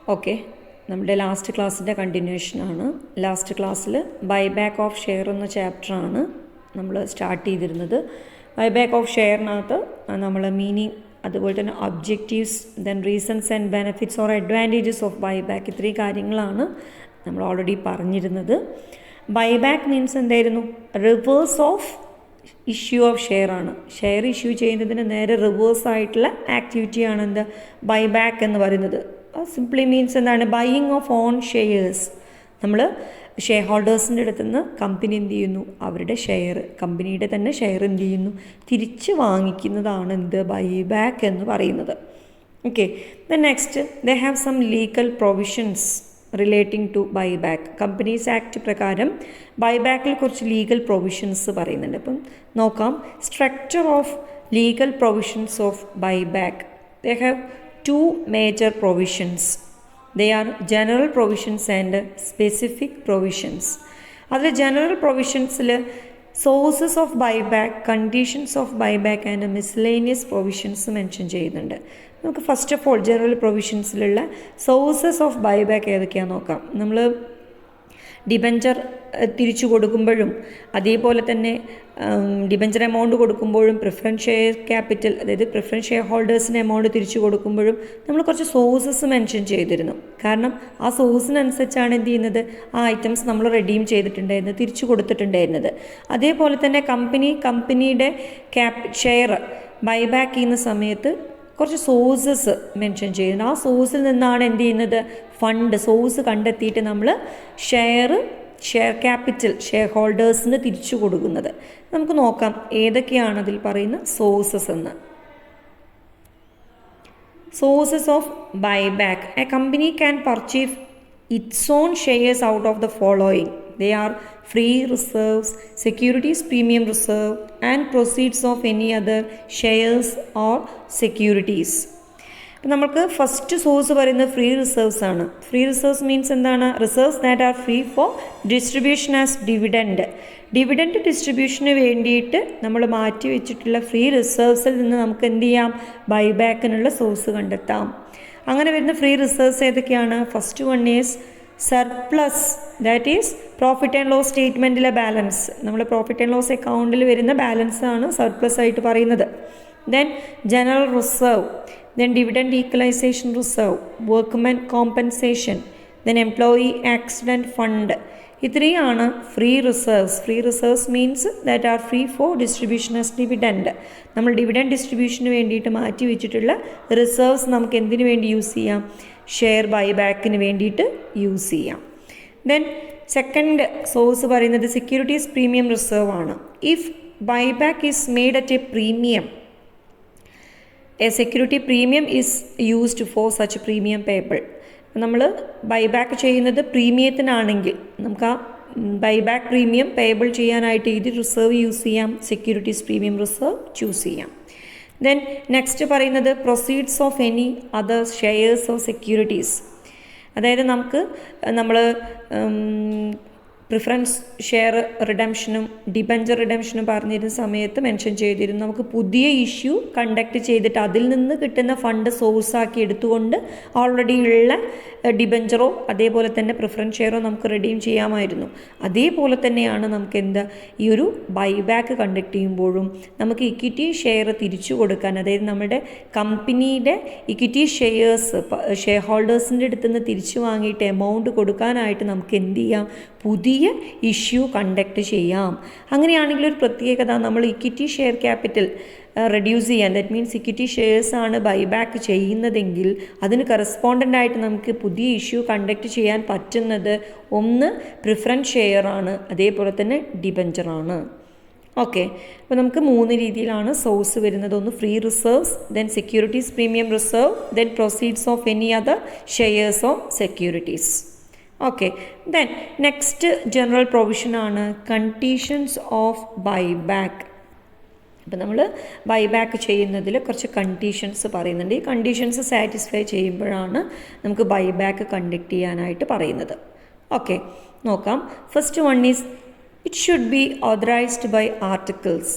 Okay, നമ്മുടെ last ക്ലാസ്സിൻ്റെ കണ്ടിന്യൂഷനാണ്. Last ക്ലാസ്സിൽ ബൈബാക്ക് ഓഫ് ഷെയർ എന്ന ചാപ്റ്ററാണ് നമ്മൾ സ്റ്റാർട്ട് ചെയ്തിരുന്നത്. ബൈബാക്ക് ഓഫ് ഷെയറിനകത്ത് നമ്മൾ മീനിങ്, അതുപോലെ തന്നെ objectives, then reasons and benefits or advantages of buyback, ഇത്രയും കാര്യങ്ങളാണ് നമ്മൾ ഓൾറെഡി പറഞ്ഞിരുന്നത്. ബൈബാക്ക് മീൻസ് എന്തായിരുന്നു? Reverse of issue of share ആണ്. ഷെയർ ഇഷ്യൂ ചെയ്യുന്നതിന് നേരെ റിവേഴ്സ് ആയിട്ടുള്ള ആക്ടിവിറ്റിയാണ് എന്ത്? ബൈബാക്ക് എന്ന് പറയുന്നത്. സിംപ്ലി മീൻസ് എന്താണ്? Buying of on shares. നമ്മൾ ഷെയർ ഹോൾഡേഴ്സിൻ്റെ അടുത്ത് നിന്ന് കമ്പനി എന്ത് ചെയ്യുന്നു? അവരുടെ ഷെയർ, കമ്പനിയുടെ തന്നെ ഷെയർ എന്ത് ചെയ്യുന്നു? തിരിച്ച് വാങ്ങിക്കുന്നതാണ് എന്ത്? ബൈബാക്ക് എന്ന് പറയുന്നത്. Okay, then next they have some legal provisions relating to buyback. Companies act പ്രകാരം ബൈബാക്കിൽ കുറച്ച് ലീഗൽ പ്രൊവിഷൻസ് പറയുന്നുണ്ട്. അപ്പം നോക്കാം. Structure of legal provisions of buyback. They have two major provisions. They are general provisions and specific provisions. അതിൽ general പ്രൊവിഷൻസിൽ sources of buyback, conditions of buyback and miscellaneous provisions mention ചെയ്യുന്നുണ്ട്. നമുക്ക് first of all general പ്രൊവിഷൻസിലുള്ള sources of buyback ഏതൊക്കെയാണെന്ന് നോക്കാം. നമ്മൾ debenture തിരിച്ചു കൊടുക്കുമ്പോഴും, അതേപോലെ തന്നെ ഡിബഞ്ചർ എമൗണ്ട് കൊടുക്കുമ്പോഴും, പ്രിഫറൻസ് ഷെയർ ക്യാപിറ്റൽ, അതായത് പ്രിഫറൻസ് ഷെയർ ഹോൾഡേഴ്സിന് എമൗണ്ട് തിരിച്ചു കൊടുക്കുമ്പോഴും നമ്മൾ കുറച്ച് സോഴ്സസ് മെൻഷൻ ചെയ്തിരുന്നു. കാരണം ആ സോഴ്സിനനുസരിച്ചാണ് എന്ത് ചെയ്യുന്നത്? ആ ഐറ്റംസ് നമ്മൾ റെഡീം ചെയ്തിട്ടുണ്ടായിരുന്നത്, തിരിച്ചു കൊടുത്തിട്ടുണ്ടായിരുന്നത്. അതേപോലെ തന്നെ കമ്പനിയുടെ ഷെയർ ബൈബാക്ക് ചെയ്യുന്ന സമയത്ത് കുറച്ച് സോഴ്സസ് മെൻഷൻ ചെയ്യുന്നു. ആ സോഴ്സിൽ നിന്നാണ് എന്ത് ചെയ്യുന്നത്? ഫണ്ട് സോഴ്സ് കണ്ടെത്തിയിട്ട് നമ്മൾ ഷെയർ ക്യാപിറ്റൽ ഷെയർ ഹോൾഡേഴ്സിന് തിരിച്ചു കൊടുക്കുന്നത്. നമുക്ക് നോക്കാം ഏതൊക്കെയാണ് അതിൽ പറയുന്ന സോഴ്സസ് എന്ന്. Sources of buyback. A company can purchase it's on shares out of the following. They are free reserves, securities premium reserve, and proceeds of any other shares or securities. അപ്പോൾ നമുക്ക് ഫസ്റ്റ് സോഴ്സ് പറയുന്നത് free reserves ആണ്. Free reserves means എന്താണ്? Reserves that are free for distribution as dividend. Dividend ഡിസ്ട്രിബ്യൂഷന് വേണ്ടിയിട്ട് നമ്മൾ മാറ്റി വെച്ചിട്ടുള്ള ഫ്രീ റിസർവ്സിൽ നിന്ന് നമുക്ക് എന്ത് ചെയ്യാം? ബൈബാക്കിനുള്ള സോഴ്സ് കണ്ടെത്താം. അങ്ങനെ വരുന്ന ഫ്രീ റിസർവ്സ് ഏതൊക്കെയാണ്? First one is surplus, that is profit and loss സ്റ്റേറ്റ്മെൻറ്റിലെ ബാലൻസ്. നമ്മൾ പ്രോഫിറ്റ് ആൻഡ് ലോസ് അക്കൗണ്ടിൽ വരുന്ന ബാലൻസ് ആണ് സർപ്ലസ് ആയിട്ട് പറയുന്നത്. Then general reserve, then dividend equalisation reserve, workmen compensation, then employee accident fund. ഇത്രയാണ് free reserves. Free reserves means that are free for distribution as dividend. നമ്മൾ dividend ഡിസ്ട്രിബ്യൂഷന് വേണ്ടിയിട്ട് മാറ്റി വെച്ചിട്ടുള്ള റിസർവ്സ് നമുക്ക് എന്തിനു വേണ്ടി യൂസ് ചെയ്യാം? ഷെയർ ബൈബാക്കിന് വേണ്ടിയിട്ട് യൂസ് ചെയ്യാം. ദെൻ സെക്കൻഡ് സോഴ്സ് പറയുന്നത് സെക്യൂരിറ്റീസ് പ്രീമിയം റിസർവ് ആണ്. If buyback is made at A premium, A security premium is used for such premium payable. നമ്മൾ ബൈബാക്ക് ചെയ്യുന്നത് പ്രീമിയത്തിനാണെങ്കിൽ നമുക്ക് ആ ബൈബാക്ക് പ്രീമിയം പേബിൾ ചെയ്യാനായിട്ട് ഏത് റിസർവ് യൂസ് ചെയ്യാം? സെക്യൂരിറ്റീസ് പ്രീമിയം റിസർവ് ചൂസ് ചെയ്യാം. ദെൻ നെക്സ്റ്റ് പറയുന്നത് proceeds of any other shares of securities. അതായത് നമ്മൾ പ്രിഫറൻസ് ഷെയർ റിഡംഷനും ഡിബഞ്ചർ റിഡംഷനും പറഞ്ഞിരുന്ന സമയത്ത് മെൻഷൻ ചെയ്തിരുന്നു. നമുക്ക് പുതിയ ഇഷ്യൂ കണ്ടക്ട് ചെയ്തിട്ട് അതിൽ നിന്ന് കിട്ടുന്ന ഫണ്ട് സോഴ്സാക്കി എടുത്തുകൊണ്ട് ഓൾറെഡി ഉള്ള ഡിബഞ്ചറോ അതേപോലെ തന്നെ പ്രിഫറൻസ് ഷെയറോ നമുക്ക് റെഡീം ചെയ്യാമായിരുന്നു. അതേപോലെ തന്നെയാണ് നമുക്ക് ഈ ഒരു ബൈബാക്ക് കണ്ടക്ട് ചെയ്യുമ്പോഴും നമുക്ക് ഇക്വിറ്റി ഷെയർ തിരിച്ചു കൊടുക്കാൻ, അതായത് നമ്മുടെ കമ്പനിയുടെ ഇക്വിറ്റി ഷെയർ ഹോൾഡേഴ്സിൻ്റെ അടുത്ത് നിന്ന് തിരിച്ചു വാങ്ങിയിട്ട് എമൗണ്ട് കൊടുക്കാനായിട്ട് നമുക്ക് എന്ത് ചെയ്യാം? പുതിയ ഇഷ്യൂ കണ്ടക്ട് ചെയ്യാം. അങ്ങനെയാണെങ്കിൽ ഒരു പ്രത്യേകത, നമ്മൾ ഇക്വിറ്റി ഷെയർ ക്യാപിറ്റൽ റെഡ്യൂസ് ചെയ്യാൻ, ദാറ്റ് മീൻസ് ഇക്വിറ്റി ഷെയർസ് ആണ് ബൈബാക്ക് ചെയ്യുന്നതെങ്കിൽ അതിന് കറസ്പോണ്ടൻ്റ് ആയിട്ട് നമുക്ക് പുതിയ ഇഷ്യൂ കണ്ടക്ട് ചെയ്യാൻ പറ്റുന്നത് ഒന്ന് പ്രിഫറൻസ് ഷെയർ ആണ്, അതേപോലെ തന്നെ ഡിബഞ്ചറാണ്. ഓക്കെ, അപ്പോൾ നമുക്ക് മൂന്ന് രീതിയിലാണ് സോഴ്സ് വരുന്നത്. ഒന്ന് free reserves, then securities premium reserve, then proceeds of any other shares of securities. Okay, then next general പ്രൊവിഷനാണ് കണ്ടീഷൻസ് ഓഫ് ബൈബാക്ക്. അപ്പോൾ നമ്മൾ ബൈബാക്ക് ചെയ്യുന്നതിൽ കുറച്ച് കണ്ടീഷൻസ് പറയുന്നുണ്ട്. ഈ കണ്ടീഷൻസ് സാറ്റിസ്ഫൈ ചെയ്യുമ്പോഴാണ് നമുക്ക് ബൈബാക്ക് കണ്ടക്ട് ചെയ്യാനായിട്ട് പറയുന്നത്. ഓക്കെ, നോക്കാം. First one is it should be authorised by articles.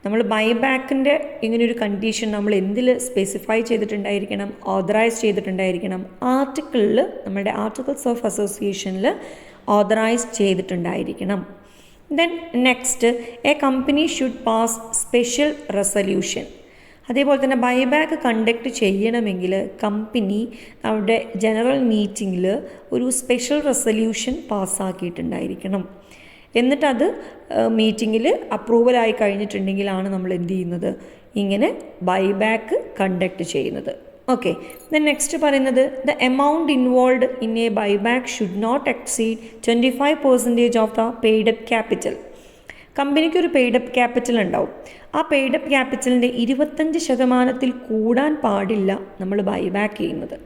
നമ്മൾ ബൈബാക്കിൻ്റെ ഇങ്ങനെയൊരു കണ്ടീഷൻ നമ്മൾ എന്തിൽ സ്പെസിഫൈ ചെയ്തിട്ടുണ്ടായിരിക്കണം, ഓതറൈസ് ചെയ്തിട്ടുണ്ടായിരിക്കണം, ആർട്ടിക്കിളിൽ, നമ്മുടെ ആർട്ടിക്കിൾസ് ഓഫ് അസോസിയേഷനിൽ ഓതറൈസ് ചെയ്തിട്ടുണ്ടായിരിക്കണം. Then next, a company should pass special resolution. അതേപോലെ തന്നെ ബൈബാക്ക് കണ്ടക്ട് ചെയ്യണമെങ്കിൽ കമ്പനി അവിടെ ജനറൽ മീറ്റിങ്ങിൽ ഒരു സ്പെഷ്യൽ റെസൊല്യൂഷൻ പാസ്സാക്കിയിട്ടുണ്ടായിരിക്കണം. എന്നിട്ടത് മീറ്റിങ്ങിൽ അപ്രൂവലായി കഴിഞ്ഞിട്ടുണ്ടെങ്കിലാണ് നമ്മൾ എന്ത് ചെയ്യുന്നത്, ഇങ്ങനെ ബൈബാക്ക് കണ്ടക്ട് ചെയ്യുന്നത്. ഓക്കെ. ദെൻ നെക്സ്റ്റ് പറയുന്നത്, the amount involve in a buyback should not exceed 25% of the paid up capital. കമ്പനിക്ക് ഒരു പെയ്ഡ് അപ്പ് ക്യാപിറ്റൽ ഉണ്ടാവും. ആ പെയ്ഡ് അപ്പ് ക്യാപിറ്റലിൻ്റെ 25% കൂടാൻ പാടില്ല നമ്മൾ ബൈബാക്ക് ചെയ്യുന്നത്.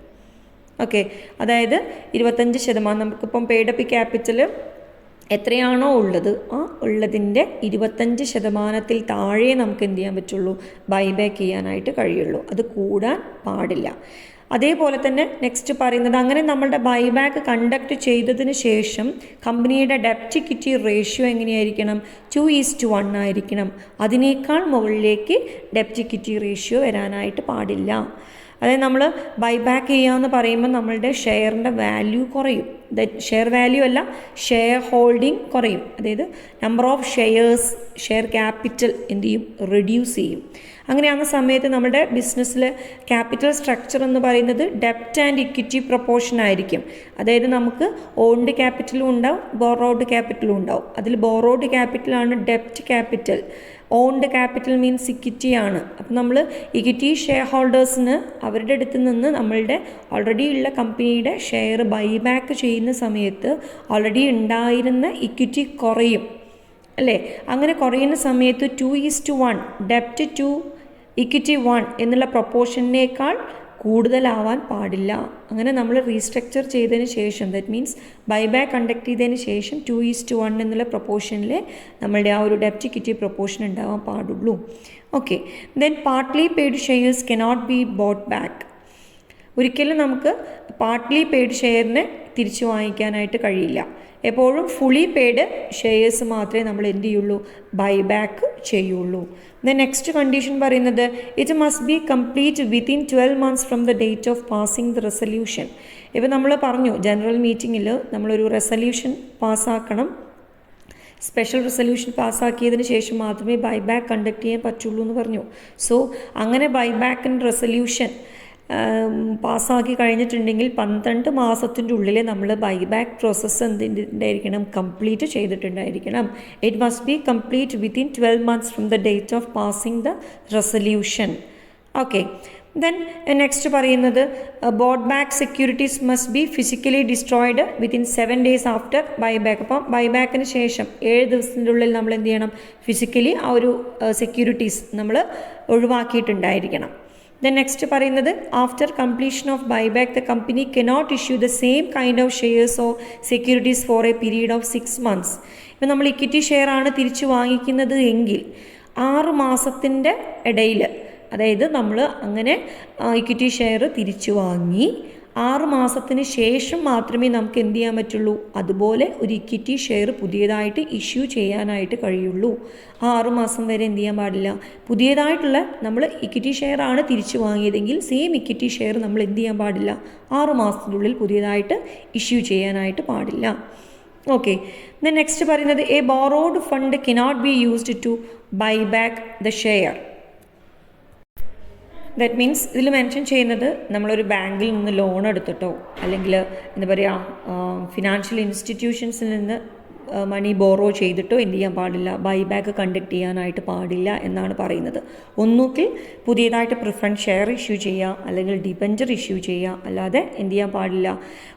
ഓക്കെ. അതായത് 25%, നമുക്കിപ്പം പെയ്ഡ് അപ്പ് ക്യാപിറ്റൽ എത്രയാണോ ഉള്ളത് ആ ഉള്ളതിൻ്റെ 25% താഴെ നമുക്ക് എന്ത് ചെയ്യാൻ പറ്റുള്ളൂ, ബൈബാക്ക് ചെയ്യാനായിട്ട് കഴിയുള്ളൂ. അത് കൂടാൻ പാടില്ല. അതേപോലെ തന്നെ നെക്സ്റ്റ് പറയുന്നത്, അങ്ങനെ നമ്മളുടെ ബൈബാക്ക് കണ്ടക്ട് ചെയ്തതിന് ശേഷം കമ്പനിയുടെ ഡെപ്റ്റ് ഇക്വിറ്റി റേഷ്യോ എങ്ങനെയായിരിക്കണം, 2:1 ആയിരിക്കണം. അതിനേക്കാൾ മുകളിലേക്ക് ഡെപ്റ്റ് ഇക്വിറ്റി റേഷ്യോ വരാനായിട്ട് പാടില്ല. അതായത് നമ്മൾ ബൈബാക്ക് ചെയ്യാമെന്ന് പറയുമ്പോൾ നമ്മളുടെ ഷെയറിൻ്റെ വാല്യൂ കുറയും. ഷെയർ വാല്യൂ അല്ല, ഷെയർ ഹോൾഡിംഗ് കുറയും. അതായത് number of shares, share capital എന്ത് ചെയ്യും, റെഡ്യൂസ് ചെയ്യും. അങ്ങനെയാകുന്ന സമയത്ത് നമ്മുടെ ബിസിനസ്സിലെ ക്യാപിറ്റൽ സ്ട്രക്ചർ എന്ന് പറയുന്നത് ഡെപ്റ്റ് ആൻഡ് ഇക്വിറ്റി പ്രൊപ്പോർഷൻ ആയിരിക്കും. അതായത് നമുക്ക് ഓൺഡ് ക്യാപിറ്റലും ഉണ്ടാവും, ബോറോഡ് ക്യാപിറ്റലും ഉണ്ടാവും. അതിൽ ബോറോഡ് ക്യാപിറ്റലാണ് ഡെപ്റ്റ് capital, owned capital means equity ആണ്. അപ്പം നമ്മൾ ഇക്വിറ്റി ഷെയർ ഹോൾഡേഴ്സിന് അവരുടെ അടുത്ത് നിന്ന് നമ്മളുടെ ഓൾറെഡി ഉള്ള കമ്പനിയുടെ ഷെയർ ബൈബാക്ക് ചെയ്യുന്ന സമയത്ത് ഓൾറെഡി ഉണ്ടായിരുന്ന ഇക്വിറ്റി കുറയും അല്ലേ. അങ്ങനെ കുറയുന്ന സമയത്ത് 2:1 ഡെപ്റ്റ് ടു ഇക്വിറ്റി 1 എന്നുള്ള പ്രൊപ്പോർഷനേക്കാൾ കൂടുതലാവാൻ പാടില്ല. അങ്ങനെ നമ്മൾ റീസ്ട്രക്ചർ ചെയ്തതിന് ശേഷം, ദാറ്റ് മീൻസ് ബൈബാക്ക് കണ്ടക്ട് ചെയ്തതിന് ശേഷം 2:1 എന്നുള്ള പ്രൊപ്പോർഷനിൽ നമ്മളുടെ ആ ഒരു ഡെപ്റ്റ് ഇക്വിറ്റി പ്രൊപ്പോർഷൻ ഉണ്ടാവാൻ പാടുള്ളൂ. Okay. Then partly paid shares cannot be boat back. ഒരിക്കലും നമുക്ക് പാർട്ട്ലി പെയ്ഡ് ഷെയറിനെ തിരിച്ചു വാങ്ങിക്കാനായിട്ട് കഴിയില്ല. എപ്പോഴും ഫുള്ളി പെയ്ഡ് ഷെയർസ് മാത്രമേ നമ്മൾ എന്ത് ചെയ്യുള്ളൂ, ബൈബാക്ക് ചെയ്യുള്ളൂ. ദെൻ നെക്സ്റ്റ് കണ്ടീഷൻ പറയുന്നത്, it must be complete within 12 months from the date of passing the resolution. ഇപ്പോൾ നമ്മൾ പറഞ്ഞു ജനറൽ മീറ്റിങ്ങിൽ നമ്മളൊരു റെസൊല്യൂഷൻ പാസ്സാക്കണം. സ്പെഷ്യൽ റെസൊല്യൂഷൻ പാസ്സാക്കിയതിന് ശേഷം മാത്രമേ ബൈബാക്ക് കണ്ടക്ട് ചെയ്യാൻ പറ്റുള്ളൂ എന്ന് പറഞ്ഞു. സോ അങ്ങനെ ബൈബാക്കിൻ്റെ റെസൊല്യൂഷൻ പാസ്സാക്കി കഴിഞ്ഞിട്ടുണ്ടെങ്കിൽ 12 മാസത്തിൻ്റെ ഉള്ളിൽ നമ്മൾ ബൈബാക്ക് പ്രോസസ്സ് എന്തിണ്ടായിരിക്കണം, കംപ്ലീറ്റ് ചെയ്തിട്ടുണ്ടായിരിക്കണം. It must be complete within 12 months from the date of passing the resolution. Okay. Then next പറയുന്നത്, bought back securities must be physically destroyed within 7 days after buyback. അപ്പം ബൈബാക്കിന് ശേഷം 7 ദിവസത്തിൻ്റെ ഉള്ളിൽ നമ്മൾ എന്ത് ചെയ്യണം, ഫിസിക്കലി ആ ഒരു സെക്യൂരിറ്റീസ് നമ്മൾ ഒഴിവാക്കിയിട്ടുണ്ടായിരിക്കണം. ദെൻ നെക്സ്റ്റ് പറയുന്നത്, after completion of buyback the company cannot issue the same kind of shares or securities four A period of 6 months. ഇപ്പം നമ്മൾ ഇക്വിറ്റി ഷെയർ ആണ് തിരിച്ചു വാങ്ങിക്കുന്നത് എങ്കിൽ 6 മാസത്തിൻ്റെ ഇടയിൽ, അതായത് നമ്മൾ അങ്ങനെ ഇക്വിറ്റി ഷെയർ തിരിച്ചു വാങ്ങി 6 മാസത്തിന് ശേഷം മാത്രമേ നമുക്ക് എന്ത് ചെയ്യാൻ പറ്റുള്ളൂ, അതുപോലെ ഒരു ഇക്വിറ്റി ഷെയർ പുതിയതായിട്ട് ഇഷ്യൂ ചെയ്യാനായിട്ട് കഴിയുള്ളൂ. 6 മാസം വരെ എന്ത് ചെയ്യാൻ പാടില്ല, പുതിയതായിട്ടുള്ള നമ്മൾ ഇക്വിറ്റി ഷെയർ ആണ് തിരിച്ചു വാങ്ങിയതെങ്കിൽ സെയിം ഇക്വിറ്റി ഷെയർ നമ്മൾ എന്ത് ചെയ്യാൻ പാടില്ല, 6 മാസത്തിനുള്ളിൽ പുതിയതായിട്ട് ഇഷ്യൂ ചെയ്യാനായിട്ട് പാടില്ല. ഓക്കെ. ദെൻ നെക്സ്റ്റ് പറയുന്നത്, a borrowed fund cannot be used to buy back the share. That means ഇതിൽ മെൻഷൻ ചെയ്യുന്നത്, നമ്മളൊരു ബാങ്കിൽ നിന്ന് ലോൺ എടുത്തിട്ടോ അല്ലെങ്കിൽ എന്താ പറയുക ഫിനാൻഷ്യൽ ഇൻസ്റ്റിറ്റ്യൂഷൻസിൽ നിന്ന് മണി ബോറോ ചെയ്തിട്ടോ എന്ത് ചെയ്യാൻ പാടില്ല, ബൈബാക്ക് കണ്ടക്ട് ചെയ്യാനായിട്ട് പാടില്ല എന്നാണ് പറയുന്നത്. ഒന്നുകിൽ പുതിയതായിട്ട് പ്രിഫറൻസ് ഷെയർ ഇഷ്യൂ ചെയ്യുക, അല്ലെങ്കിൽ ഡിബഞ്ചർ ഇഷ്യൂ ചെയ്യുക, അല്ലാതെ എന്ത് ചെയ്യാൻ പാടില്ല,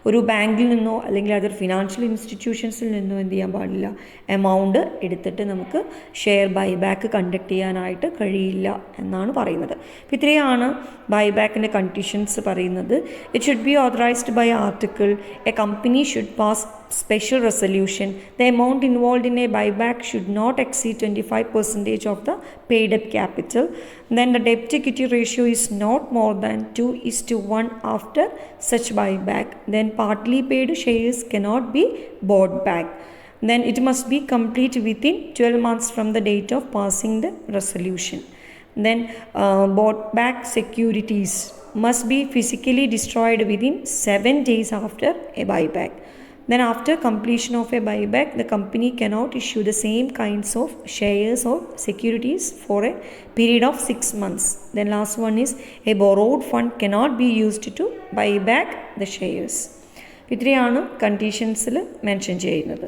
ഒരു ബാങ്കിൽ നിന്നോ അല്ലെങ്കിൽ അതൊരു ഫിനാൻഷ്യൽ ഇൻസ്റ്റിറ്റ്യൂഷൻസിൽ നിന്നോ എന്ത് ചെയ്യാൻ പാടില്ല, എമൗണ്ട് എടുത്തിട്ട് നമുക്ക് ഷെയർ ബൈബാക്ക് കണ്ടക്ട് ചെയ്യാനായിട്ട് കഴിയില്ല എന്നാണ് പറയുന്നത്. അപ്പോൾ ഇത്രയാണ് ബൈബാക്കിൻ്റെ കണ്ടീഷൻസ് പറയുന്നത്. It should be authorised by article, a company should pass special resolution, the amount involved in a buyback should not exceed 25% of the paid up capital, then the debt equity ratio is not more than 2:1 after such buyback, then partly paid shares cannot be bought back. then it must be complete within 12 months from the date of passing the resolution. Then bought back securities must be physically destroyed within 7 days after a buyback. Then after completion of a buyback, the company cannot issue the same kinds of shares or securities for a period of 6 months. Then last one is a borrowed fund cannot be used to buy back the shares. ഇത്രയാണ് കണ്ടീഷൻസിൽ mention ചെയ്യുന്നത്.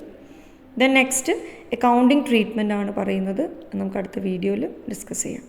Then next accounting treatment ആണ് പറയുന്നത്. നമുക്ക് അടുത്ത വീഡിയോയിൽ discuss ചെയ്യാം.